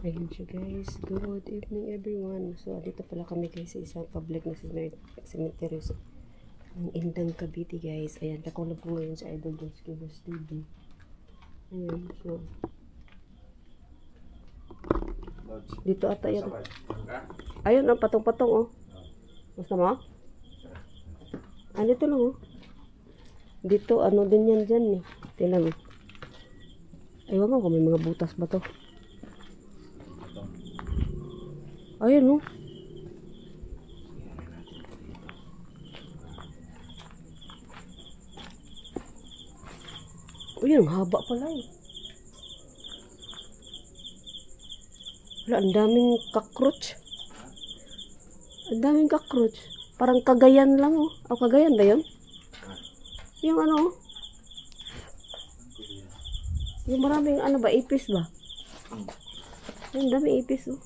Ayun siya guys. Good evening everyone. So, dito pala kami guys sa isang public na cemetery sa Indang Cavite guys. Ayan, kakulog ko ngayon sa Idol Dance Kivers TV. Ayan, so. Dito ata yan. Ayun, ang patong-patong oh. Basta mo? Ah, dito lang oh. Dito, ano din yan dyan eh. Tingnan mo. Aywan ko kung may mga butas ba to. Ayun oh. Uy, ang haba pala eh. Wala, ang daming cockroach. Ang daming cockroach. Parang Cagayan lang oh. O, Cagayan ba yun? Yung ano oh. Yung maraming ano ba, ipis ba? Yung daming ipis oh.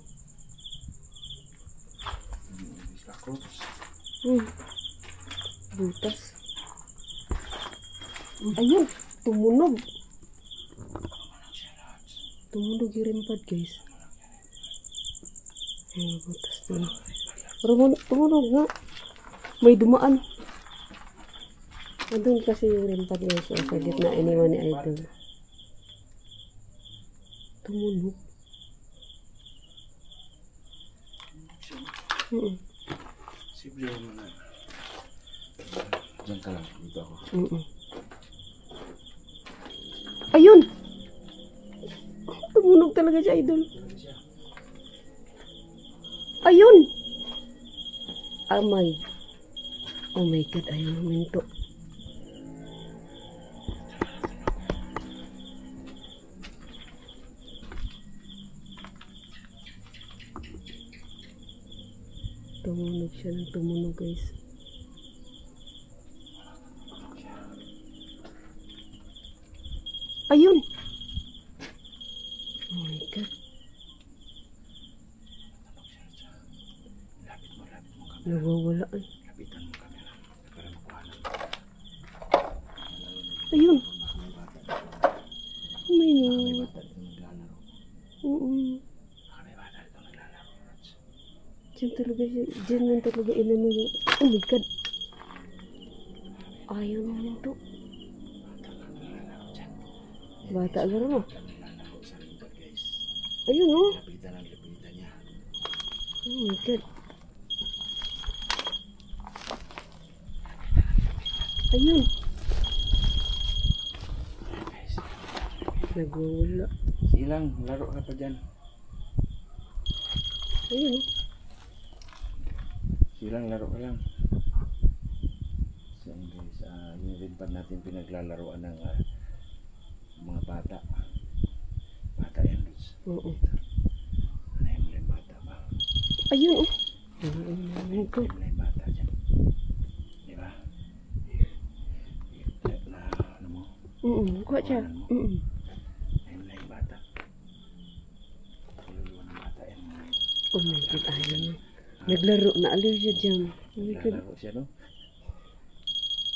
Butas. Ayun, tumunog. Tumunog yung rimpad guys. Ayun, butas na. Pero tumunog nga. May dumaan. Andun kasi yung rimpad guys. So, sa gitna iniwan ni Idol. Tumunog. Simple mo na. Diyan ka lang. Dito ako. Ayun! Tumunog talaga siya, Idol. Ayun! Oh my God, ayun ang minto. Tumunog siya ng tumunog guys. Ayun! Oh my God. Lapit mo kami. Nawawala ay. Lapitan mo kami para makuha lang. Ayun! Oh my May God. bata dito naglalaro. Oo. May bata dito naglalaro. Diyan talaga siya. Diyan lang talaga inano yung... Oh my God. Ayaw naman to. Bata agad mo. Naglalaro sa limpad guys. Ayun oh. Lapitan niya. Oh my God. Ayun. Guys. Nagwawala. Silang, laro ka pa dyan. Ayun oh. Silang, laro ka lang. So guys, yung limpad natin pinaglalaroan ng mga bata. Bata yan, Lutz. Oo. Ano yung bata ba? Ayun oh. Ayun ko. Ano yung bata dyan? Di ba? Na, ano mo? Kuha siya. Ayun na yung bata. Kululuan ng bata yan. Oh my God, ayaw na. Naglaro na aliw siya dyan. Oh my God. Lalaro siya, no?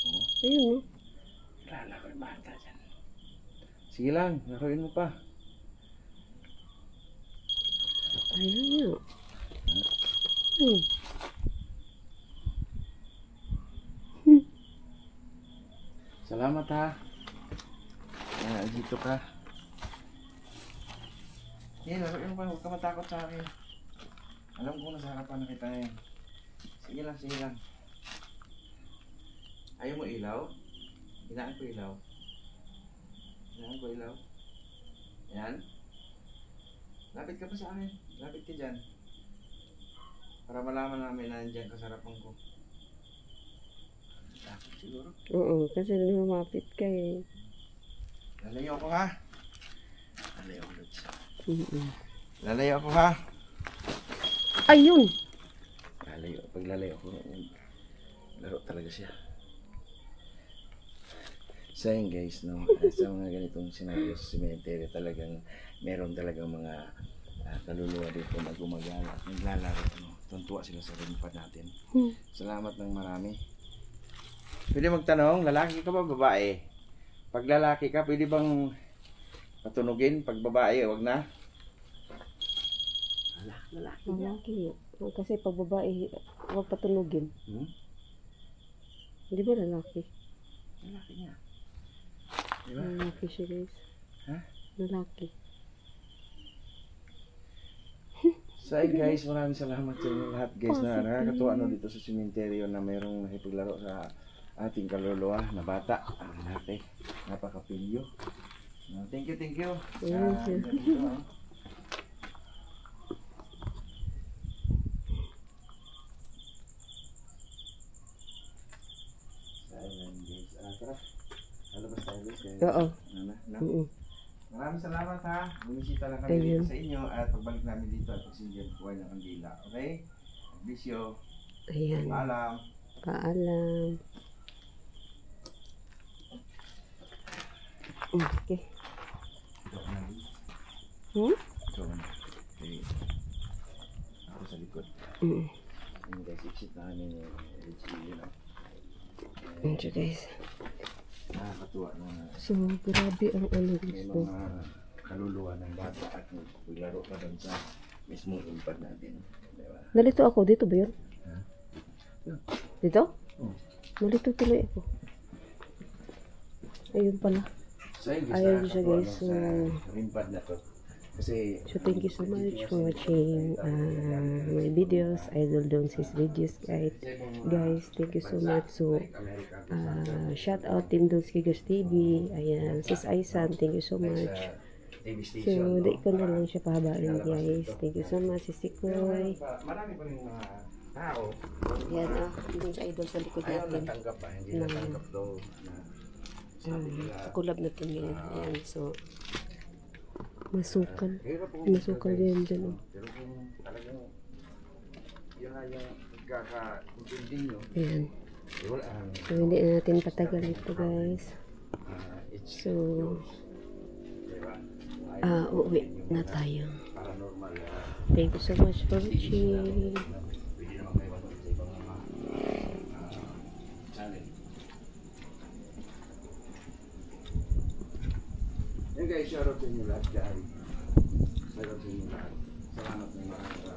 Oo. Ayun oh. Lalaro yung bata dyan. Sige lang, laruin mo pa. Ayaw niya. Salamat ha. Dito ka. Laruin mo pa. Huwag ka matakot sa akin. Alam ko nasa harapan na kita ngayon. Sige lang. Ayaw mo ilaw? Hinaan ko ilaw. Yan. Lapit ka pa sa akin. Lapit ka dyan. Para malaman namin na nandiyan ka sa harapan ko. Takot siguro. Oo, kasi lumapit ka eh. Lalayo ako ha. Lalayo ako, Lutz. Lalayo ako ha. Ayun! Pag lalayo ako, laro talaga siya. So yun guys, no, sa mga ganitong senaryo sa cemetery talagang meron talagang mga kaluluwa dito na gumagala, naglalaro, no? Tuntua sila sa rimpad natin. Salamat ng marami. Pwede magtanong, lalaki ka ba babae? Pag lalaki ka, pwede bang patunugin? Pag babae, wag na? Lalaki niya. Lalaki. Kasi pag babae, huwag patunugin. Di ba lalaki? Lalaki niya. Diba? Lalaki siya guys. Ha? Lalaki. So ay guys, maraming salamat sa inyo lahat guys na nakakatuwa dito sa sementeryo na mayroong nakipaglaro sa ating kaluluwa na bata. Ang lahat napakapilyo. Thank you, thank you. Yes, yes. Dito, Silent guys. Tara. Lalabas tayo guys. Oo. No? Maraming salamat ha. Bumisita lang kami dito sa inyo at pagbalik namin dito at pagsinggan buhay ng kandila. Okay? Bless you. Ayan. Paalam. Paalam. Okay. Ikaw na. Hmm? Ikaw na. Okay. Ako sa likod. Yung guys, exit na kami ni Richie, you know. Thank you guys. Nakakatuwa na So, grabe ang ano may gusto. mga kaluluwa ng bata at maglaro pa doon sa mismong impad natin. Diba? Nalito ako. Dito ba yun? Ha? Dito? Oo. Nalito tuloy ako. Ayun pala. So yun Ayun siya, nakakatuwa, guys. sa impad na to. Kasi So, thank you so much for watching my videos. Idol Donsis videos, guys. Guys, thank you so much. So, shout out Team Donski Girls TV. Ayan, Sis Aisan, thank you so much. TV So, station. di ko na lang siya pahabain, guys. Thank you so much, Sis Sikoy. Marami pa rin mga tao. Yan, dun sa idol sa likod Ayaw natin. natanggap pa, hindi natanggap daw na sabi nila. Kulab natin ngayon. Ayan, so, masukal. Hirap po. Masukal yan dyan, oh. Pero kung talagang yun na yung magkakaintindi nyo, Ayan. wala ang So, hindi na natin patagal ito, guys. it's So, diba? uuwi na tayo. Paranormal. Thank you so much for watching. Pwede naman kayo manood sa ibang mga channel. Yan guys, shoutout sa inyo lahat guys. Shoutout sa inyo lahat. Salamat ng mga